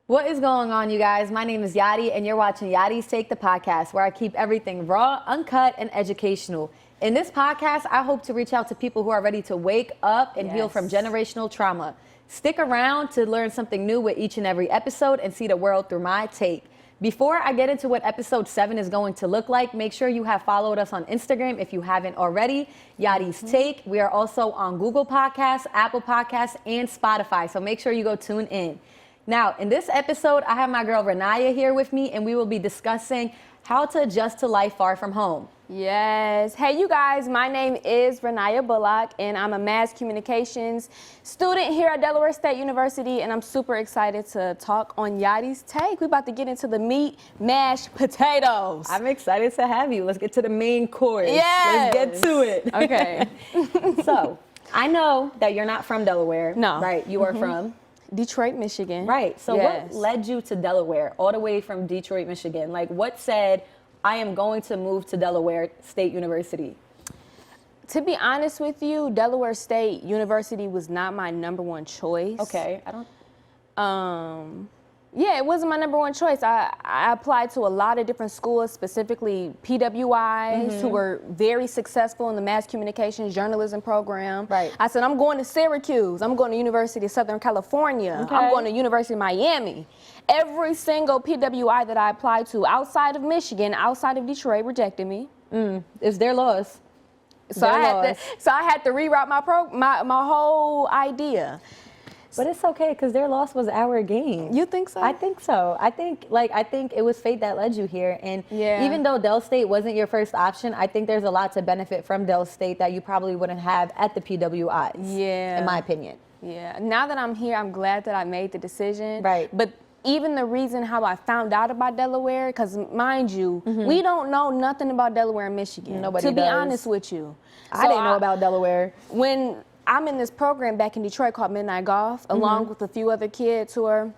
What is going on, you guys? My name is Yarrii, and you're watching Yarrii's Take, the podcast, where I keep everything raw, uncut, and educational. In this podcast, I hope to reach out to people who are ready to wake up and heal from generational trauma. Stick around to learn something new with each and every episode and see the world through my take. Before I get into what episode 7 is going to look like, make sure you have followed us on Instagram if you haven't already, Yarrii's Take. We are also on Google Podcasts, Apple Podcasts, and Spotify, so make sure you go tune in. Now, in this episode, I have my girl Ranyah here with me, and we will be discussing how to adjust to life far from home. Yes. Hey, you guys, my name is Ranyah Bullock, and I'm a mass communications student here at Delaware State University, and I'm super excited to talk on Yarrii's Take. We're about to get into the meat, mashed potatoes. I'm excited to have you. Let's get to the main course. Yes. Let's get to it. Okay. So, I know that you're not from Delaware. No. Right? You are from? Detroit, Michigan. Right. So Yes. what led you to Delaware, all the way from Detroit, Michigan? Like, what said, I am going to move to Delaware State University? To be honest with you, Delaware State University was not my number one choice. Okay. Yeah, it wasn't my number one choice. I applied to a lot of different schools, specifically PWIs, who were very successful in the mass communications journalism program. Right. I said, I'm going to Syracuse. I'm going to University of Southern California. Okay. I'm going to University of Miami. Every single PWI that I applied to outside of Michigan, outside of Detroit, rejected me. It's their loss. So I had to reroute my whole idea. But it's okay, because their loss was our gain. You think so? I think so. I think it was fate that led you here. And even though Del State wasn't your first option, I think there's a lot to benefit from Del State that you probably wouldn't have at the PWIs. Yeah. In my opinion. Yeah. Now that I'm here, I'm glad that I made the decision. Right. But even the reason how I found out about Delaware, because mind you, we don't know nothing about Delaware and Michigan. Nobody To be does. honest with you. I didn't know about Delaware. When I'm in this program back in Detroit called Midnight Golf, along with a few other kids who are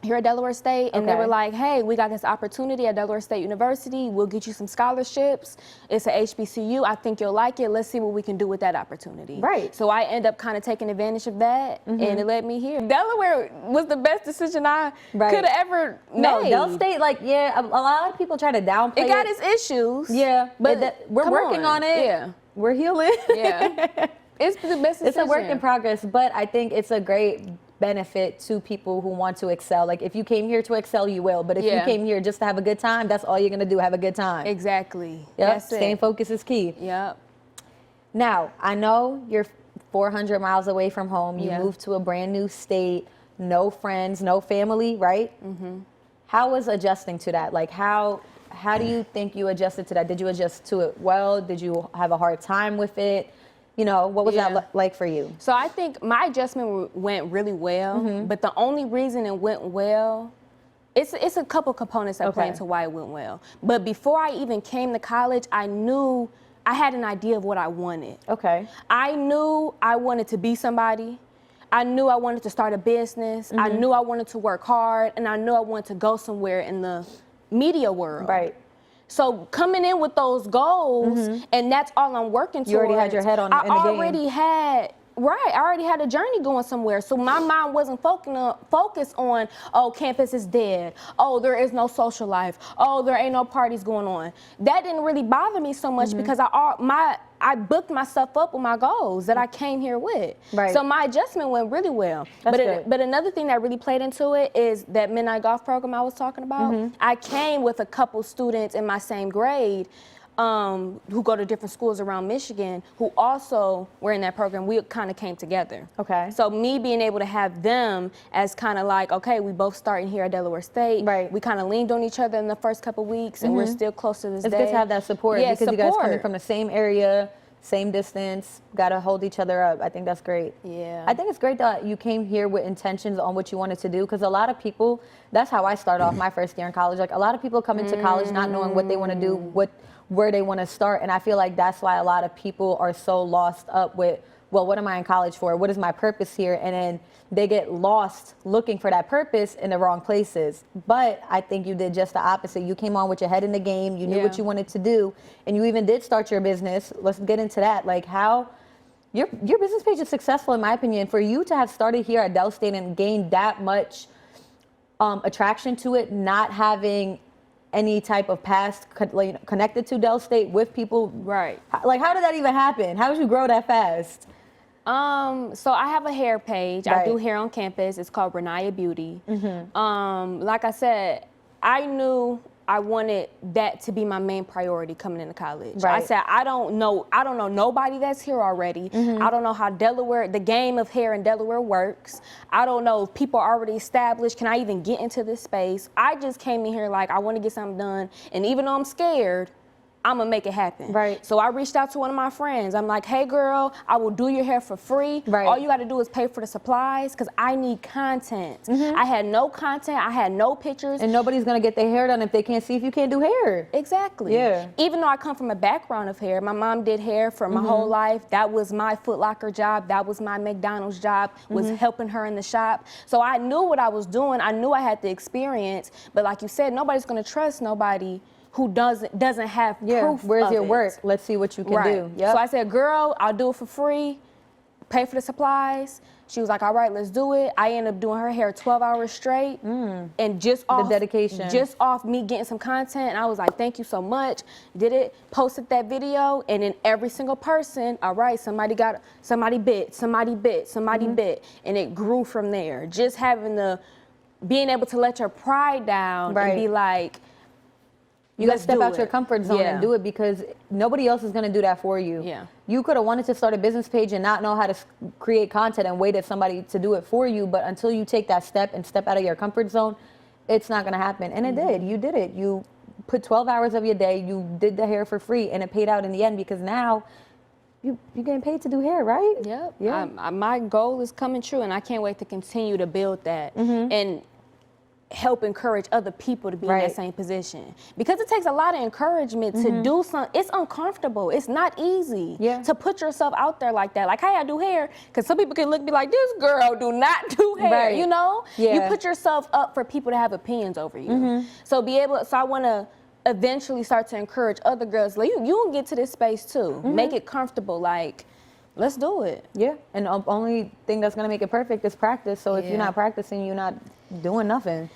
here at Delaware State, and they were like, hey, we got this opportunity at Delaware State University. We'll get you some scholarships. It's a HBCU. I think you'll like it. Let's see what we can do with that opportunity. Right. So I end up kind of taking advantage of that, and it led me here. Delaware was the best decision I could have ever made. No, Del State, a lot of people try to downplay it. It got its issues. Yeah, but we're working on it. Yeah. We're healing. Yeah. It's the best decision. It's a work in progress, but I think it's a great benefit to people who want to excel. Like, if you came here to excel, you will. But if you came here just to have a good time, that's all you're going to do, have a good time. Exactly. Yep. That's it. Staying focused is key. Yep. Now, I know you're 400 miles away from home. You moved to a brand new state, no friends, no family, right? How was adjusting to that? Like, how do you think you adjusted to that? Did you adjust to it well? Did you have a hard time with it? You know, what was that like for you? So I think my adjustment went really well, but the only reason it went well, it's a couple components that play into why it went well. But before I even came to college, I knew I had an idea of what I wanted. Okay. I knew I wanted to be somebody. I knew I wanted to start a business. I knew I wanted to work hard, and I knew I wanted to go somewhere in the media world. Right. So coming in with those goals, and that's all I'm working towards. You already had your head in the game. I already had a journey going somewhere. So my mind wasn't focused on, oh, campus is dead. Oh, there is no social life. Oh, there ain't no parties going on. That didn't really bother me so much because I booked myself up with my goals that I came here with. Right. So my adjustment went really well. But another thing that really played into it is that Midnight Golf program I was talking about. I came with a couple students in my same grade who go to different schools around Michigan who also were in that program. We kind of came together. Okay. So me being able to have them as kind of like, okay, we both starting here at Delaware State. Right. We kind of leaned on each other in the first couple weeks, and we're still close to this day. It's good to have that support because you guys coming from the same area, same distance, got to hold each other up. I think that's great. Yeah. I think it's great that you came here with intentions on what you wanted to do, because a lot of people, that's how I started off my first year in college. Like, a lot of people come into college not knowing what they want to do, where they want to start. And I feel like that's why a lot of people are so lost up with, well, what am I in college for? What is my purpose here? And then they get lost looking for that purpose in the wrong places. But I think you did just the opposite. You came on with your head in the game. You knew what you wanted to do. And you even did start your business. Let's get into that. Like, how your business page is successful, in my opinion. For you to have started here at Del State and gained that much attraction to it, not having any type of past connected to Del State with people. Right. Like, how did that even happen? How did you grow that fast? So I have a hair page. Right. I do hair on campus. It's called Ranyah Beauty. Like I said, I knew I wanted that to be my main priority coming into college. Right. I said, I don't know nobody that's here already. I don't know how the game of hair in Delaware works. I don't know if people are already established. Can I even get into this space? I just came in here like, I want to get something done. And even though I'm scared, I'm gonna make it happen. Right. So I reached out to one of my friends. I'm like, hey girl, I will do your hair for free. Right. All you gotta do is pay for the supplies because I need content. I had no content, I had no pictures. And nobody's gonna get their hair done if they can't see if you can't do hair. Exactly. Yeah. Even though I come from a background of hair, my mom did hair for my whole life. That was my Foot Locker job. That was my McDonald's job, was helping her in the shop. So I knew what I was doing. I knew I had the experience. But like you said, nobody's gonna trust nobody who doesn't have proof. Where's of your it. work? Let's see what you can do. Yep. So I said, girl, I'll do it for free, pay for the supplies. She was like, all right, let's do it. I ended up doing her hair 12 hours straight. And just off dedication. Just off me getting some content. And I was like, thank you so much. Did it, posted that video, and then every single person, all right, somebody bit. And it grew from there. Just having being able to let your pride down and be like, you got to step out your comfort zone and do it because nobody else is going to do that for you. Yeah. You could have wanted to start a business page and not know how to create content and waited somebody to do it for you. But until you take that step and step out of your comfort zone, it's not going to happen. And it did. You did it. You put 12 hours of your day. You did the hair for free and it paid out in the end because now you're getting paid to do hair, right? Yep. Yeah. My goal is coming true and I can't wait to continue to build that. And help encourage other people to be in that same position. Because it takes a lot of encouragement to do something. It's uncomfortable. It's not easy to put yourself out there like that. Like, hey, I do hair. Because some people can look and be like, this girl do not do hair, you know? Yeah. You put yourself up for people to have opinions over you. So I want to eventually start to encourage other girls, like, you can get to this space too. Make it comfortable, like, let's do it. Yeah, and the only thing that's gonna make it perfect is practice. So if you're not practicing, you're not doing nothing.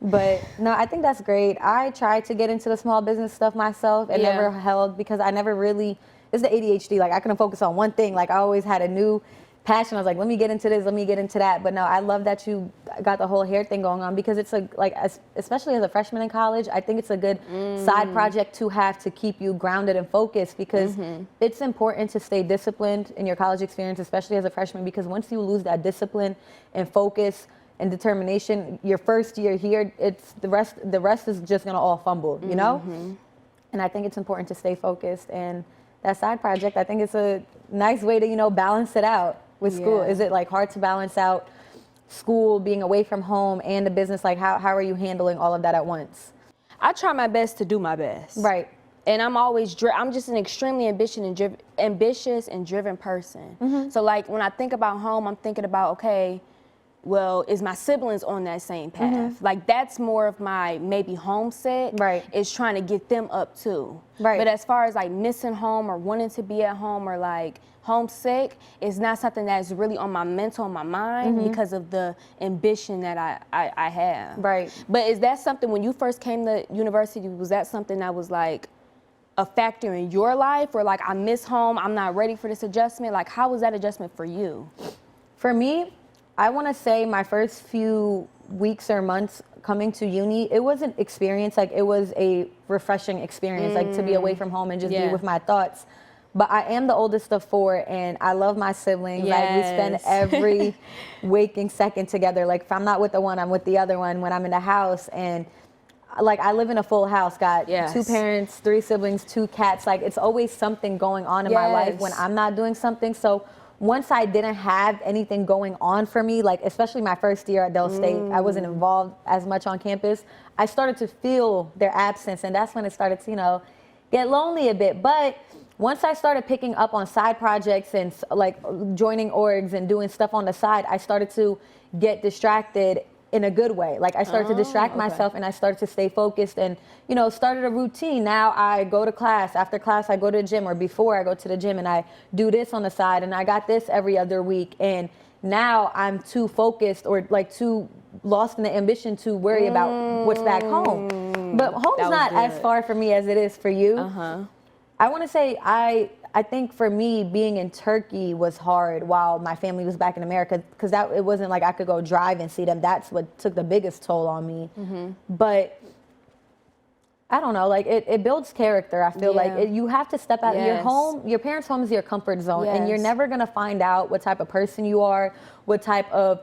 But no, I think that's great. I tried to get into the small business stuff myself and never held because I never really, it's the ADHD, like I couldn't focus on one thing. Like I always had a new passion. I was like, let me get into this, let me get into that. But no, I love that you got the whole hair thing going on because it's especially as a freshman in college, I think it's a good side project to have to keep you grounded and focused because it's important to stay disciplined in your college experience, especially as a freshman, because once you lose that discipline and focus and determination, your first year here, it's the rest is just gonna all fumble, you know? And I think it's important to stay focused. And that side project, I think it's a nice way to, you know, balance it out with school. Is it like hard to balance out school, being away from home, and the business? Like how are you handling all of that at once? I try my best to do my best. Right. And I'm just an extremely ambitious and driven person. So like when I think about home, I'm thinking about, okay, well, is my siblings on that same path? Like that's more of my maybe homesick. Right. Is trying to get them up too. Right. But as far as like missing home or wanting to be at home or like homesick, it's not something that's really on my mental, on my mind because of the ambition that I have. Right. But is that something when you first came to university, was that something that was like a factor in your life or like I miss home, I'm not ready for this adjustment? Like how was that adjustment for you? For me, I want to say my first few weeks or months coming to uni, it was an experience, like it was a refreshing experience, like to be away from home and just be with my thoughts. But I am the oldest of 4 and I love my siblings. Like we spend every waking second together. Like if I'm not with the one, I'm with the other one when I'm in the house. And like I live in a full house, got 2 parents, 3 siblings, 2 cats. Like it's always something going on in my life when I'm not doing something. So once I didn't have anything going on for me, like especially my first year at Del State, I wasn't involved as much on campus. I started to feel their absence, and that's when it started to, you know, get lonely a bit. But once I started picking up on side projects and like joining orgs and doing stuff on the side, I started to get distracted in a good way. Like I started to distract myself and I started to stay focused and, you know, started a routine. Now I go to class, after class I go to the gym, or before I go to the gym and I do this on the side, and I got this every other week. And now I'm too focused or like too lost in the ambition to worry about what's back home. But home's not as far for me as it is for you. I want to say I think for me, being in Turkey was hard while my family was back in America, because it wasn't like I could go drive and see them. That's what took the biggest toll on me. But I don't know, like it builds character. I feel like you have to step out of your home. Your parents' home is your comfort zone, and you're never gonna find out what type of person you are, what type of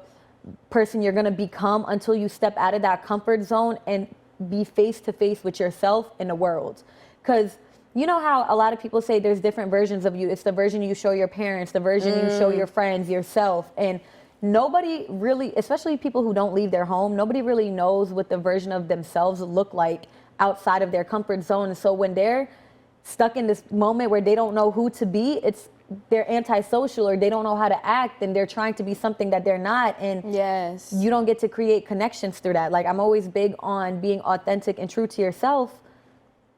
person you're gonna become until you step out of that comfort zone and be face to face with yourself in the world. Because you know how a lot of people say there's different versions of you. It's the version you show your parents, the version you show your friends, yourself, and nobody really, especially people who don't leave their home, nobody really knows what the version of themselves look like outside of their comfort zone. So when they're stuck in this moment where they don't know who to be, they're antisocial, or they don't know how to act, and they're trying to be something that they're not, and you don't get to create connections through that. Like, I'm always big on being authentic and true to yourself,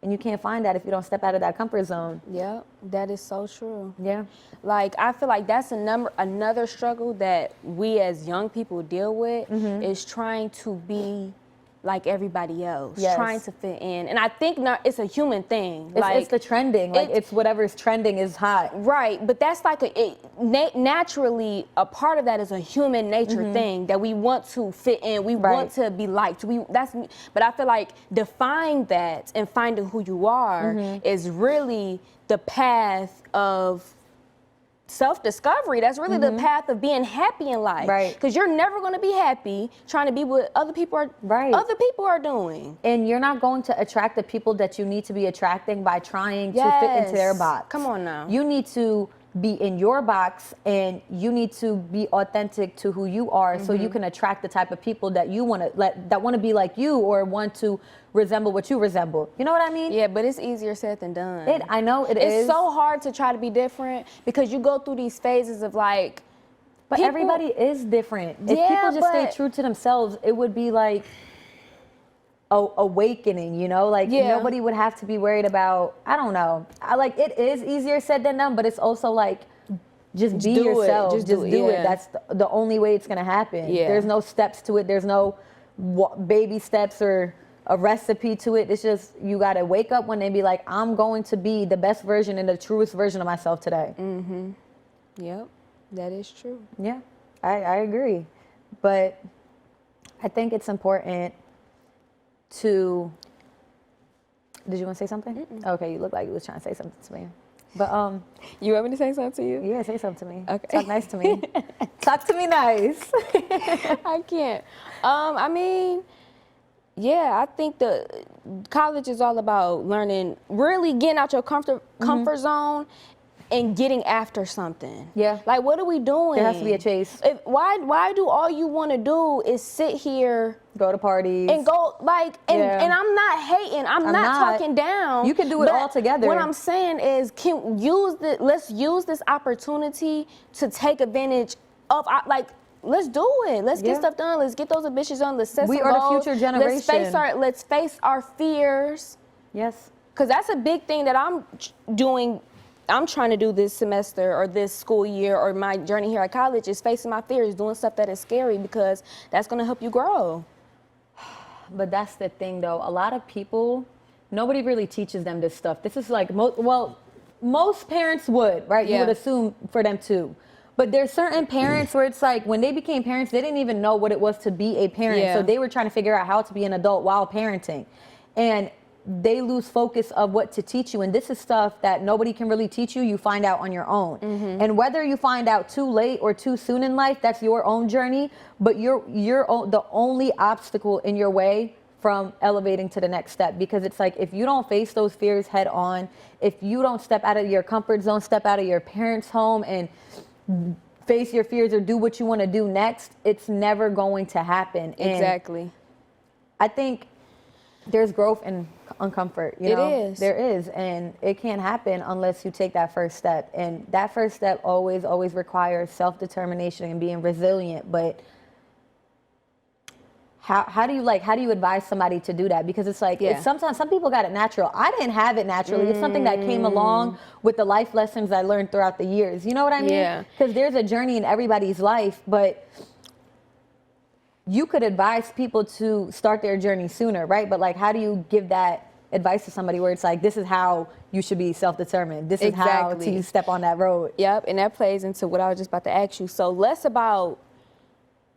and you can't find that if you don't step out of that comfort zone. Yeah, that is so true. Yeah. Like, I feel like that's another struggle that we as young people deal with, is trying to be like everybody else, trying to fit in. And I think it's a human thing. It's the trending. Like, it's whatever's trending is hot. Right, but that's like naturally a part of that is a human nature thing, that we want to fit in. We want to be liked. But I feel like defying that and finding who you are is really the path of self-discovery. That's really the path of being happy in life. Right. Because you're never going to be happy trying to be what other people are doing. And you're not going to attract the people that you need to be attracting by trying to fit into their box. Come on now. You need to be in your box, and you need to be authentic to who you are, so you can attract the type of people that you want to that want to be like you, or want to resemble what you resemble. You know what I mean? Yeah, but it's easier said than done. I know it is. It's so hard to try to be different, because you go through these phases of like, but everybody is different. If people just stay true to themselves, it would be like awakening, you know? Like, nobody would have to be worried about, I don't know. It is easier said than done, but it's also like, just be yourself. Just do it. That's the only way it's gonna happen. Yeah. There's no steps to it. There's no baby steps or a recipe to it. It's just, you gotta wake up one day and be like, I'm going to be the best version and the truest version of myself today. Yep, that is true. Yeah, I agree. But I think it's important to, did you want to say something? Okay, you look like you was trying to say something to me. But you want me to say something to you? Yeah, say something to me. Okay. Talk nice to me. Talk to me nice. I can't. I mean, yeah, I think the college is all about learning, really getting out your comfort zone and getting after something. Yeah. Like, what are we doing? There has to be a chase. Why do all you want to do is sit here, go to parties, and go and I'm not hating. I'm not talking down. You can do it all together. What I'm saying is, let's use this opportunity to take advantage of, let's do it. Let's get stuff done. Let's get those ambitions done. Let's set some goals. We are the future generation. Let's face our fears. Yes. Because that's a big thing that I'm doing. I'm trying to do this semester or this school year, or my journey here at college, is facing my fears, doing stuff that is scary, because that's going to help you grow. But that's the thing, though. A lot of people, nobody really teaches them this stuff. This is like, most parents would, right? Yeah. You would assume for them too. But there's certain parents where it's like, when they became parents, they didn't even know what it was to be a parent. Yeah. So they were trying to figure out how to be an adult while parenting. And they lose focus of what to teach you. And this is stuff that nobody can really teach you. You find out on your own. And whether you find out too late or too soon in life, that's your own journey. But you're the only obstacle in your way from elevating to the next step. Because it's like, if you don't face those fears head on, if you don't step out of your comfort zone, step out of your parents' home and face your fears or do what you want to do next, it's never going to happen. Exactly. And I think there's growth in uncomfort. You know? It is. There is. And it can't happen unless you take that first step. And that first step always requires self-determination and being resilient. But how do you advise somebody to do that? Because it's like, it's sometimes some people got it natural. I didn't have it naturally. It's something that came along with the life lessons I learned throughout the years. You know what I mean? Yeah. Because there's a journey in everybody's life, but you could advise people to start their journey sooner, right? But like, how do you give that advice to somebody where it's like, this is how you should be self-determined. This is how to step on that road. Yep, and that plays into what I was just about to ask you. So less about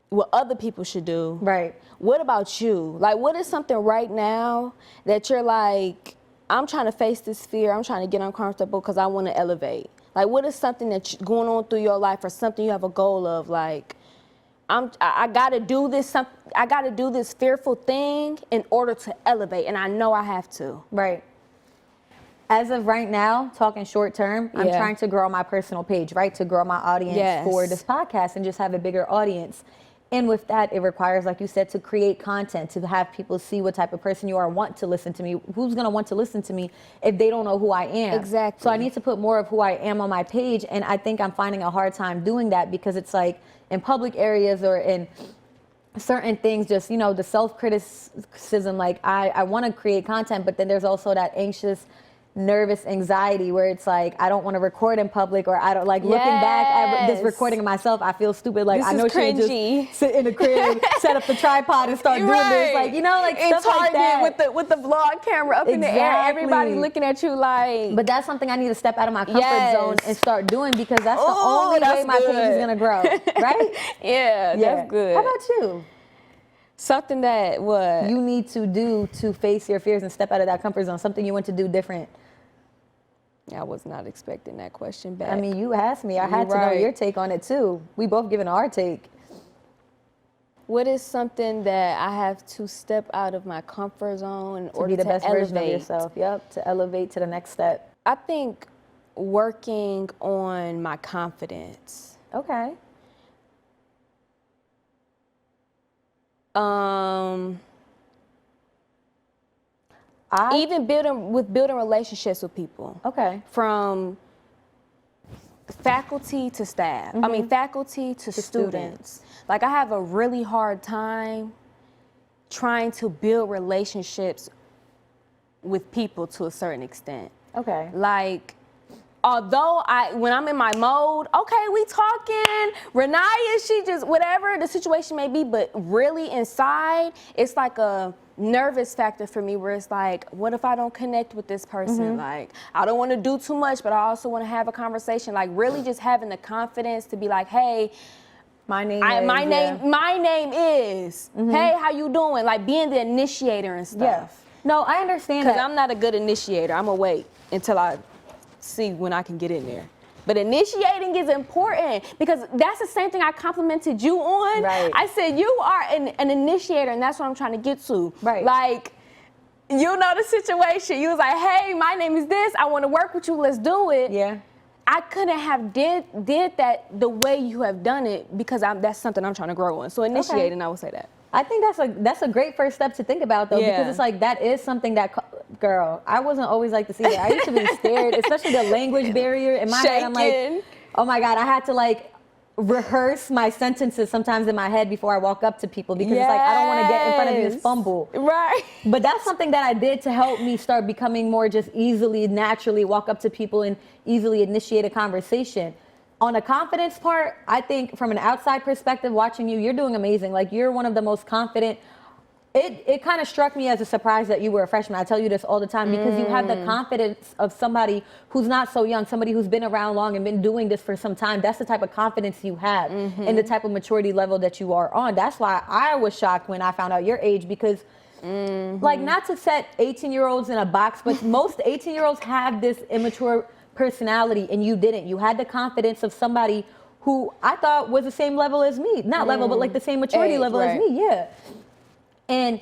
what other people should do. Right. What about you? Like, what is something right now that you're like, I'm trying to face this fear, I'm trying to get uncomfortable because I want to elevate? Like, what is something that's going on through your life or something you have a goal of? Like, I gotta do this. I gotta do this fearful thing in order to elevate, and I know I have to. Right. As of right now, talking short term, I'm trying to grow my personal page, right? To grow my audience for this podcast and just have a bigger audience. And with that, it requires, like you said, to create content, to have people see what type of person you are, want to listen to me. Who's going to want to listen to me if they don't know who I am? Exactly. So I need to put more of who I am on my page. And I think I'm finding a hard time doing that because it's like in public areas or in certain things, just, you know, the self-criticism, like I want to create content, but then there's also that anxious, nervous anxiety where it's like I don't want to record in public, or I don't like looking back at this recording of myself, I feel stupid, like this I know she just sit in the crib, set up the tripod and start doing this, like, you know, like in stuff Target like that with the vlog camera up in the air, everybody looking at you like. But that's something I need to step out of my comfort zone and start doing, because that's the only way my page is gonna grow, right? That's good. How about you? Something that what you need to do to face your fears and step out of that comfort zone, something you want to do different. I was not expecting that question back. I mean, you asked me. I had to know your take on it, too. We both given our take. What is something that I have to step out of my comfort zone in order to be the best version of elevate? yourself? Yep, to elevate to the next step. I think working on my confidence. Okay. Even building relationships with people. Okay. From faculty to staff. I mean, faculty to students. Like, I have a really hard time trying to build relationships with people to a certain extent. Okay. Like, although when I'm in my mode, okay, we talking, Ranyah, she just, whatever the situation may be, but really inside, it's like a nervous factor for me where it's like, what if I don't connect with this person? Like, I don't want to do too much, but I also want to have a conversation. Like, really just having the confidence to be like, hey, my name is, hey, how you doing? Like, being the initiator and stuff. Yeah. No, I understand that. Because I'm not a good initiator. I'm going to wait until I see when I can get in there. But initiating is important, because that's the same thing I complimented you on. Right. I said, you are an initiator, and that's what I'm trying to get to. Right. Like, you know the situation. You was like, hey, my name is this. I want to work with you. Let's do it. Yeah. I couldn't have did that the way you have done it, because that's something I'm trying to grow in. So initiating, I would say that. I think that's a great first step to think about, though, because it's like that is something that, girl, I wasn't always like this either. I used to be scared, especially the language barrier. In my head, I'm like, oh my God, I had to like rehearse my sentences sometimes in my head before I walk up to people, because it's like, I don't want to get in front of you and fumble. Right. But that's something that I did to help me start becoming more just easily, naturally walk up to people and easily initiate a conversation. On the confidence part, I think from an outside perspective, watching you, you're doing amazing. Like, you're one of the most confident. It kind of struck me as a surprise that you were a freshman. I tell you this all the time, because you have the confidence of somebody who's not so young, somebody who's been around long and been doing this for some time. That's the type of confidence you have and the type of maturity level that you are on. That's why I was shocked when I found out your age, because like, not to set 18-year-olds in a box, but most 18-year-olds have this immature personality, and you didn't. You had the confidence of somebody who I thought was the same level as me. Not level, but like the same maturity level as me, yeah. And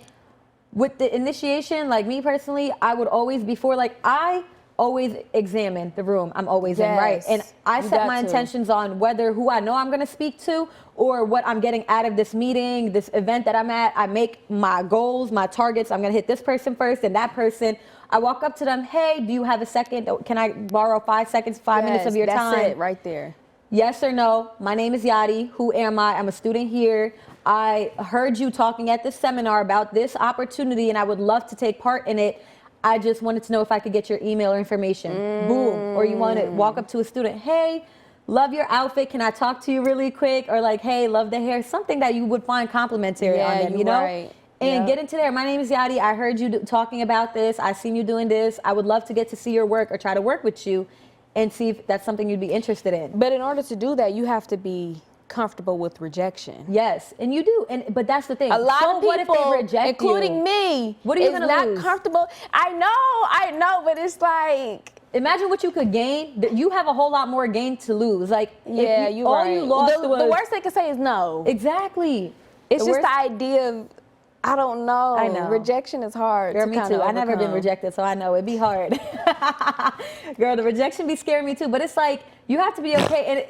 with the initiation, like me personally, I would always, before, like, I always examine the room I'm always in, right? And I set my intentions on whether who I know I'm gonna speak to or what I'm getting out of this meeting, this event that I'm at. I make my goals, my targets. I'm gonna hit this person first and that person. I walk up to them, hey, do you have a second? Can I borrow 5 seconds, 5 minutes of your time? That's it right there. Yes or no? My name is Yarrii. Who am I? I'm a student here. I heard you talking at this seminar about this opportunity, and I would love to take part in it. I just wanted to know if I could get your email or information. Boom. Or you want to walk up to a student, hey, love your outfit. Can I talk to you really quick? Or like, hey, love the hair. Something that you would find complimentary on them, you know? Right. And get into there. My name is Yarrii. I heard you talking about this. I seen you doing this. I would love to get to see your work or try to work with you and see if that's something you'd be interested in. But in order to do that, you have to be comfortable with rejection. Yes, and you do. But that's the thing. A lot of people, what if they reject including me, what are you is gonna not lose? comfortable. I know, but it's like, imagine what you could gain. You have a whole lot more gain to lose. Like, yeah, if all right. you lost the was worst they can say is no. Exactly. It's the just worst, the idea of, I don't know. I know. Rejection is hard. Girl, to me kinda too. I never been overcome. rejected, so I know it'd be hard. Girl, the rejection be scaring me too. But it's like you have to be okay.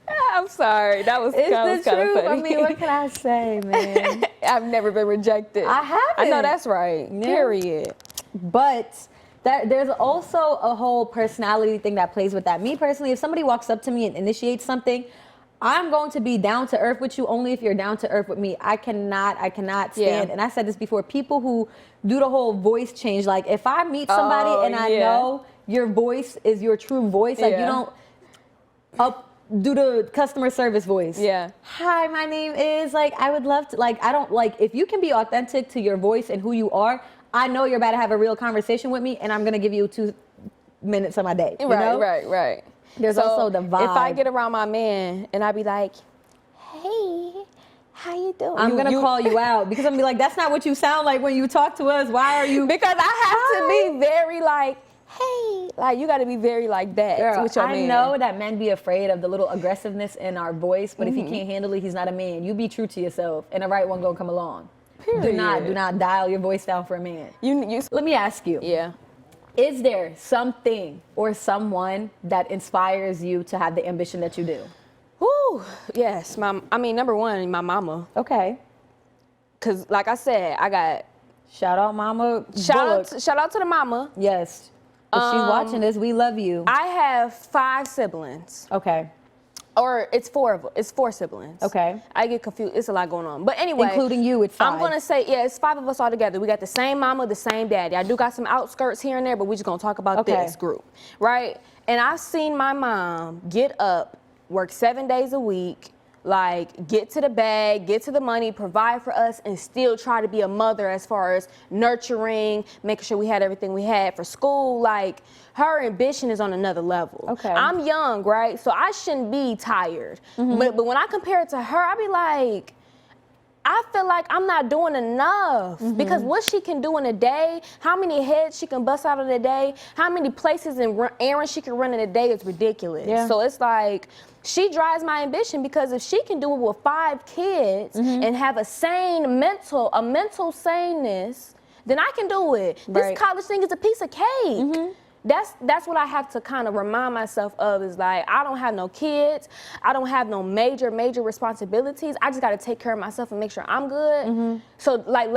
And I'm sorry. That was kind of funny. funny. I mean, what can I say, man? I've never been rejected. I haven't. I know that's right. Yeah. Period. But there's also a whole personality thing that plays with that. Me personally, if somebody walks up to me and initiates something, I'm going to be down to earth with you only if you're down to earth with me. I cannot stand, and I said this before, people who do the whole voice change. Like if I meet somebody and I know your voice is your true voice, like you don't do the customer service voice. Yeah. Hi, my name is, like, I would love to, like, I don't, like, if you can be authentic to your voice and who you are, I know you're about to have a real conveation with me and I'm going to give you 2 minutes of my day. You know? Right. There's also the vibe. If I get around my man and I be like, hey, how you doing? I'm going to call you out because I'm going to be like, that's not what you sound like when you talk to us. Why are you? Because I have to be very like, hey, like you got to be very like that. Girl, with your I man. know that men be afraid of the little aggressiveness in our voice, but if he can't handle it, he's not a man. You be true to yourself and the right one gonna come along. Period. Do not dial your voice down for a man. You Let me ask you. Yeah. Is there something or someone that inspires you to have the ambition that you do? Whew, yes. Number one, my mama. Okay. Cause like I said, I got Shout out Mama. shout out to the mama. Yes. If she's watching this, we love you. I have 5 siblings. Okay. Or it's 4 siblings. Okay. I get confused. It's a lot going on. But anyway. Including you, it's 5. I'm going to say, it's 5 of us all together. We got the same mama, the same daddy. I do got some outskirts here and there, but we just going to talk about this group. Right? And I've seen my mom get up, work 7 days a week, like get to the bag, get to the money, provide for us, and still try to be a mother as far as nurturing, making sure we had everything we had for school. Like her ambition is on another level. Okay. I'm young, right? So I shouldn't be tired. But when I compare it to her, I be like, I feel like I'm not doing enough because what she can do in a day, how many heads she can bust out in a day, how many places and errands she can run in a day is ridiculous. Yeah. So it's like, she drives my ambition because if she can do it with 5 kids and have a mental saneness, then I can do it. Right. This college thing is a piece of cake. That's what I have to kind of remind myself of is like, I don't have no kids. I don't have no major responsibilities. I just got to take care of myself and make sure I'm good. So like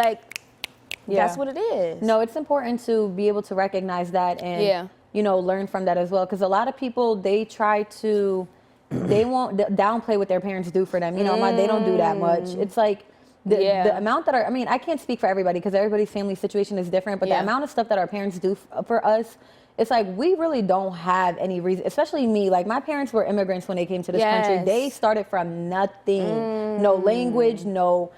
that's what it is. No, it's important to be able to recognize that and, you know, learn from that as well. Because a lot of people, they try to, they won't downplay what their parents do for them. You know, they don't do that much. It's like, the amount that I mean, I can't speak for everybody because everybody's family situation is different, but the amount of stuff that our parents do for us, it's like we really don't have any reason, especially me. Like my parents were immigrants when they came to this country. They started from nothing, no language, no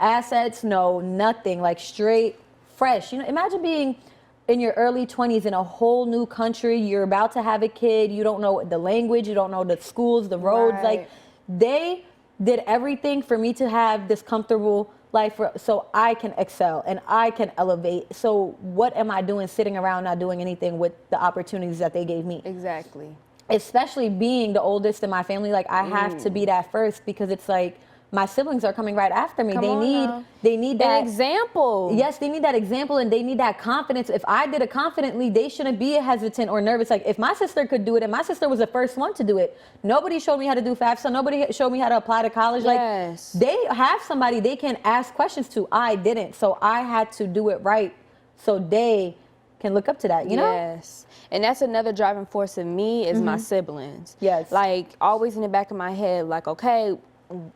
assets, no nothing, like straight fresh. You know, imagine being in your early 20s in a whole new country. You're about to have a kid. You don't know the language. You don't know the schools, the roads. Like they did everything for me to have this comfortable life so I can excel and I can elevate. So what am I doing sitting around not doing anything with the opportunities that they gave me? Exactly. Especially being the oldest in my family, like I have to be that first because it's like my siblings are coming right after me. They need that example. Yes, they need that example and they need that confidence. If I did it confidently, they shouldn't be hesitant or nervous. Like if my sister could do it and my sister was the first one to do it, nobody showed me how to do FAFSA. Nobody showed me how to apply to college. Like they have somebody they can ask questions to. I didn't. So I had to do it right so they can look up to that, you know? Yes. And that's another driving force in me is my siblings. Yes. Like always in the back of my head, like, okay,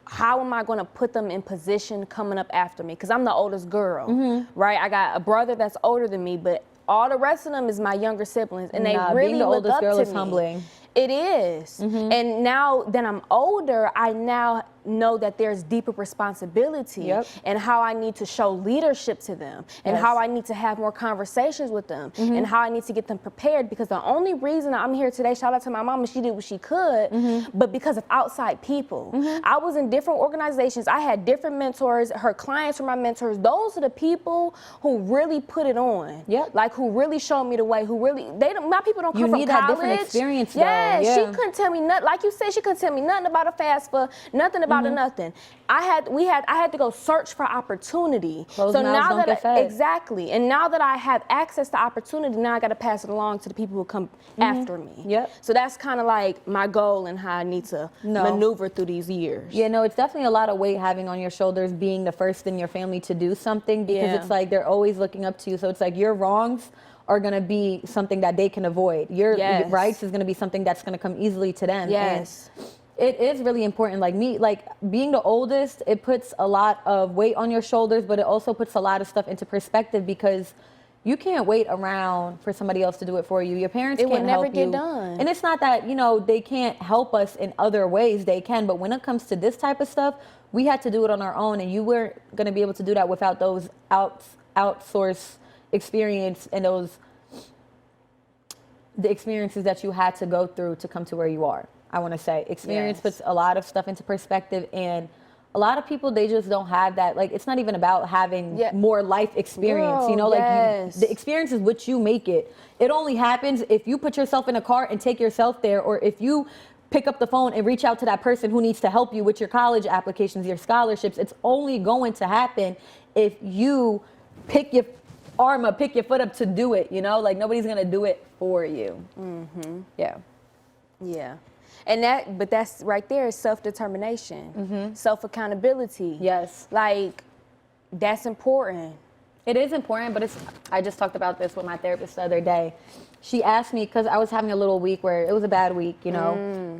how am I going to put them in position coming up after me? Because I'm the oldest girl, right? I got a brother that's older than me, but all the rest of them is my younger siblings, and they really being the look oldest up girl to is me. humbling. It is. And now that I'm older, I now know that there's deeper responsibility and how I need to show leadership to them and how I need to have more conversations with them and how I need to get them prepared, because the only reason I'm here today, shout out to my mama, she did what she could, but because of outside people. I was in different organizations. I had different mentors. Her clients were my mentors. Those are the people who really put it on. Like who really showed me the way, who really, my people don't come from college. You need that different experience though. Yeah, she couldn't tell me nothing. Like you said, she couldn't tell me nothing about a FAFSA, nothing about a nothing. I had to go search for opportunity. Closed mouths don't get fed. Exactly. And now that I have access to opportunity, now I got to pass it along to the people who come after me. So that's kind of like my goal and how I need to maneuver through these years. Yeah, no, it's definitely a lot of weight having on your shoulders, being the first in your family to do something, because it's like they're always looking up to you. So it's like your wrongs are going to be something that they can avoid. Your rights is going to be something that's going to come easily to them. And it is really important. Like me, like being the oldest, it puts a lot of weight on your shoulders, but it also puts a lot of stuff into perspective, because you can't wait around for somebody else to do it for you. Your parents can't help you. It will never get done. And it's not that, you know, they can't help us in other ways. They can. But when it comes to this type of stuff, we had to do it on our own. And you weren't going to be able to do that without those outsource experience and the experiences that you had to go through to come to where you are. I want to say experience puts a lot of stuff into perspective, and a lot of people, they just don't have that. Like, it's not even about having more life experience, you know, like the experience is what you make it. It only happens if you put yourself in a car and take yourself there, or if you pick up the phone and reach out to that person who needs to help you with your college applications, your scholarships. It's only going to happen if you pick your arm up, pick your foot up to do it, you know, like nobody's going to do it for you. Yeah. And that's right there is self-determination, self-accountability. Like, that's important. It is important, but I just talked about this with my therapist the other day. She asked me, because I was having a little week where it was a bad week, you know,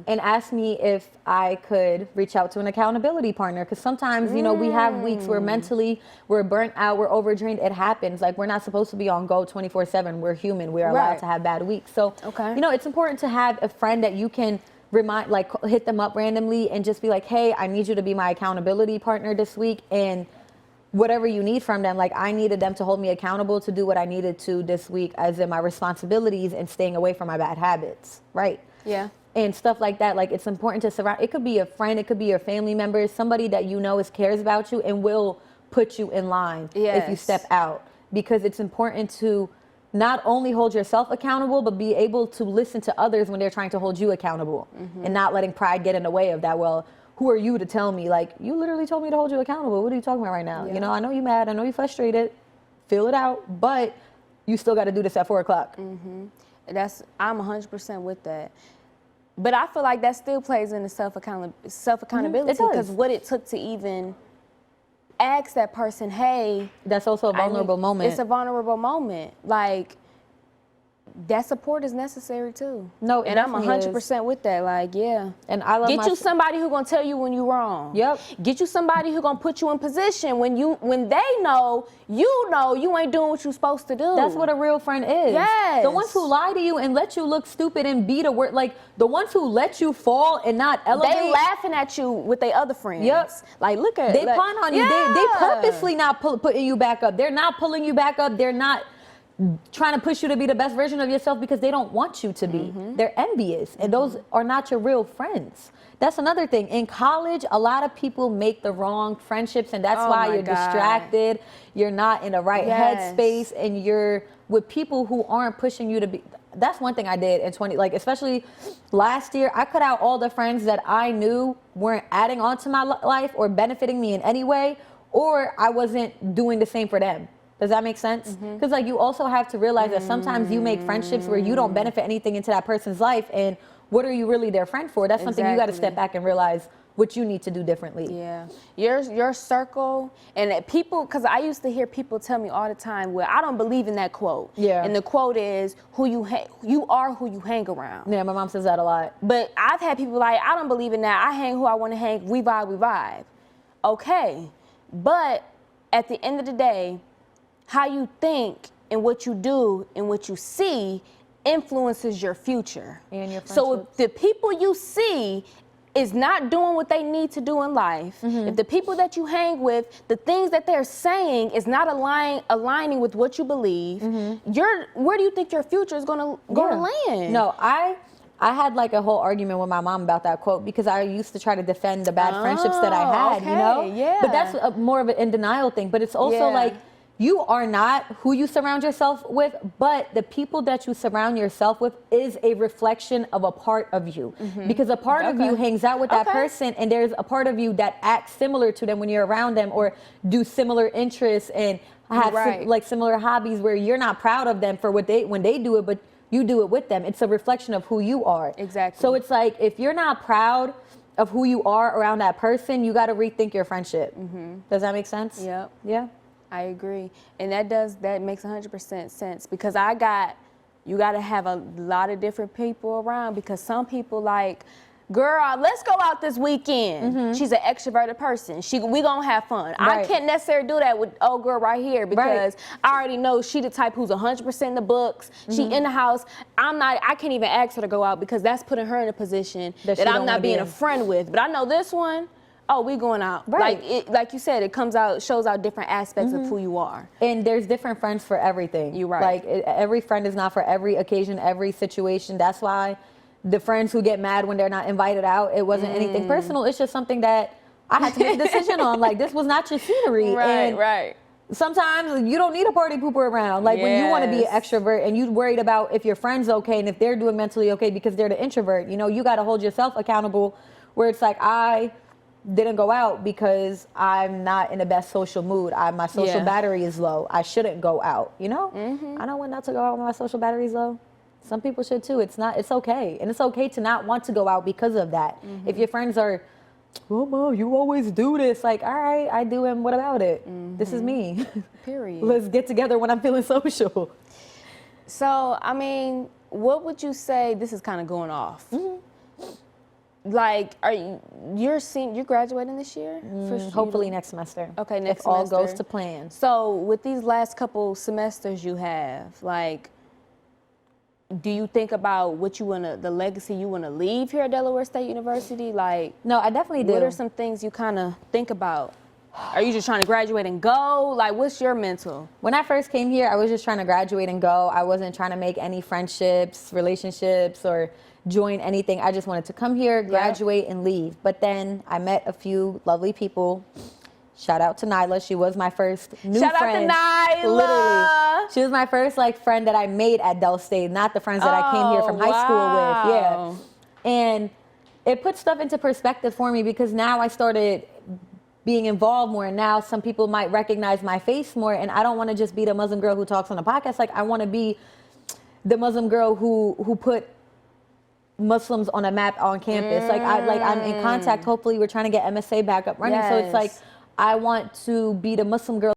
and asked me if I could reach out to an accountability partner. Because sometimes, you know, we have weeks where mentally we're burnt out, we're overdrained. It happens. Like, we're not supposed to be on go 24/7. We're human. We're allowed to have bad weeks. So, you know, it's important to have a friend that you can hit them up randomly and just be like, hey, I need you to be my accountability partner this week. And whatever you need from them, like I needed them to hold me accountable to do what I needed to this week, as in my responsibilities and staying away from my bad habits, right? And stuff like that. Like, it's important to surround. It could be a friend, it could be your family member, somebody that you know cares about you and will put you in line if you step out. Because it's important to not only hold yourself accountable, but be able to listen to others when they're trying to hold you accountable, and not letting pride get in the way of that. Well, who are you to tell me? Like, you literally told me to hold you accountable. What are you talking about right now? You know, I know you're mad. I know you're frustrated. Feel it out. But you still got to do this at 4 o'clock. I'm 100% with that. But I feel like that still plays into self-accountability, because what it took to even ask that person, hey. That's also a vulnerable moment. It's a vulnerable moment. Like, that support is necessary too. No, and I'm 100% with that. Like, and I love get you somebody who gonna tell you when you're wrong. Get you somebody who gonna put you in position when they know you ain't doing what you're supposed to do. That's what a real friend is. The ones who lie to you and let you look stupid and be the word, like the ones who let you fall and not elevate. They laughing at you with their other friends. Like, look at they pun on you. They purposely not putting you back up. They're not pulling you back up. They're not trying to push you to be the best version of yourself, because they don't want you to be. They're envious, and those are not your real friends. That's another thing. In college, a lot of people make the wrong friendships, and that's why you're distracted. You're not in the right headspace, and you're with people who aren't pushing you to be. That's one thing I did in especially last year. I cut out all the friends that I knew weren't adding on to my life or benefiting me in any way, or I wasn't doing the same for them. Does that make sense? Because like, you also have to realize that sometimes you make friendships where you don't benefit anything into that person's life, and what are you really their friend for? That's something you got to step back and realize what you need to do differently. Your circle, and people, because I used to hear people tell me all the time, well, I don't believe in that quote. And the quote is, you are who you hang around. My mom says that a lot. But I've had people like, I don't believe in that. I hang who I want to hang. We vibe. Okay, but at the end of the day, how you think and what you do and what you see influences your future. And your So if friendships. the people you see is not doing what they need to do in life, if the people that you hang with, the things that they're saying is not aligning with what you believe, where do you think your future is gonna land? No, I had like a whole argument with my mom about that quote because I used to try to defend the bad friendships that I had, you know? Yeah. But that's more of an in denial thing. But it's also like, you are not who you surround yourself with, but the people that you surround yourself with is a reflection of a part of you. Because a part of you hangs out with that person, and there's a part of you that acts similar to them when you're around them, or do similar interests and have like similar hobbies where you're not proud of them for what when they do it, but you do it with them. It's a reflection of who you are. Exactly. So it's like, if you're not proud of who you are around that person, you got to rethink your friendship. Does that make sense? Yep. Yeah. I agree. And that makes 100% sense, because you got to have a lot of different people around, because some people like, girl, let's go out this weekend. She's an extroverted person. We gonna have fun. I can't necessarily do that with old girl right here, because I already know she the type who's 100% in the books. She in the house. I can't even ask her to go out, because that's putting her in a position that I'm not being a friend with. But I know this one, we going out. Like you said, it shows out different aspects of who you are. And there's different friends for everything. You're right. Like every friend is not for every occasion, every situation. That's why the friends who get mad when they're not invited out, it wasn't anything personal. It's just something that I had to make a decision on. Like, this was not your scenery. Right. Sometimes you don't need a party pooper around. Like, when you want to be an extrovert and you're worried about if your friend's okay and if they're doing mentally okay because they're the introvert, you know, you got to hold yourself accountable, where it's like, I didn't go out because I'm not in the best social mood. My social battery is low. I shouldn't go out, you know? I know when not to go out when my social battery is low. Some people should too. It's okay. And it's okay to not want to go out because of that. If your friends are, oh, Mom, you always do this. Like, all right, I do, and what about it? This is me. Period. Let's get together when I'm feeling social. So, I mean, what would you say, this is kind of going off. Like, you're graduating this year? Hopefully next semester. Okay, next if semester. all goes to plan. So, with these last couple semesters you have, like, do you think about the legacy you want to leave here at Delaware State University? Like, no, I definitely do. What are some things you kind of think about? Are you just trying to graduate and go? Like, what's your mental? When I first came here, I was just trying to graduate and go. I wasn't trying to make any friendships, relationships, or join anything. I just wanted to come here, graduate, and leave. But then I met a few lovely people. Shout out to Nyla. She was my first new friend. Shout out to Nyla. Literally. She was my first friend that I made at Del State, not the friends that I came here from high school with. Yeah. And it put stuff into perspective for me, because now I started being involved more, and now some people might recognize my face more, and I don't want to just be the Muslim girl who talks on a podcast. Like, I want to be the Muslim girl who put Muslims on a map on campus. I'm in contact. Hopefully we're trying to get MSA back up running. So it's like, I want to be the Muslim girl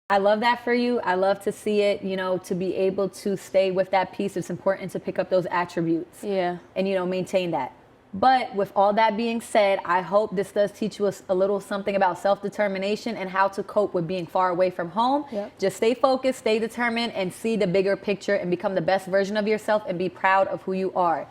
I love that for you. I love to see it, you know, to be able to stay with that piece. It's important to pick up those attributes. Yeah. And, you know, maintain that. But with all that being said, I hope this does teach you a little something about self-determination and how to cope with being far away from home. Yep. Just stay focused, stay determined, and see the bigger picture and become the best version of yourself and be proud of who you are.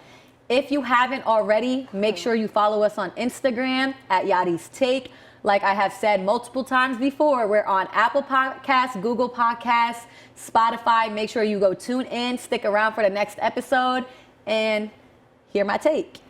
If you haven't already, make sure you follow us on Instagram at Yarrii's Take. Like I have said multiple times before, we're on Apple Podcasts, Google Podcasts, Spotify. Make sure you go tune in, stick around for the next episode, and hear my take.